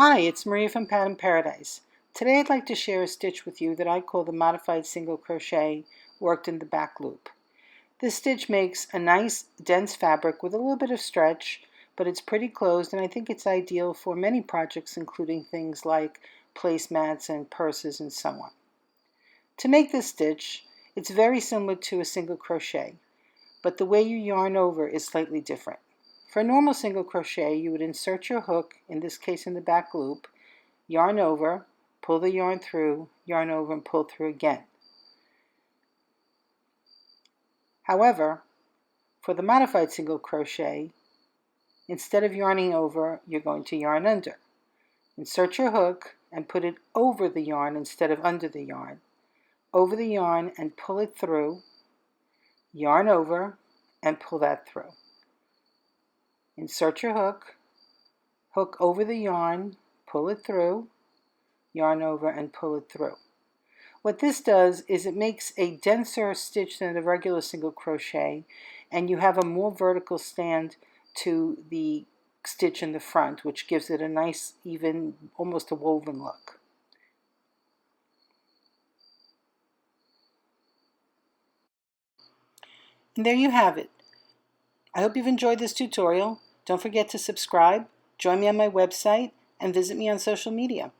Hi, it's Maria from Pattern Paradise. Today I'd like to share a stitch with you that I call the modified single crochet worked in the back loop. This stitch makes a nice dense fabric with a little bit of stretch, but it's pretty closed and I think it's ideal for many projects including things like placemats and purses and so on. To make this stitch, it's very similar to a single crochet, but the way you yarn over is slightly different. For a normal single crochet, you would insert your hook, in this case in the back loop, yarn over, pull the yarn through, yarn over and pull through again. However, for the modified single crochet, instead of yarning over, you're going to yarn under. Insert your hook and put it over the yarn instead of under the yarn. Over the yarn and pull it through, yarn over and pull that through. Insert your hook, hook over the yarn, pull it through, yarn over and pull it through. What this does is it makes a denser stitch than a regular single crochet, and you have a more vertical stand to the stitch in the front, which gives it a nice, even, almost a woven look. And there you have it. I hope you've enjoyed this tutorial. Don't forget to subscribe, join me on my website, and visit me on social media.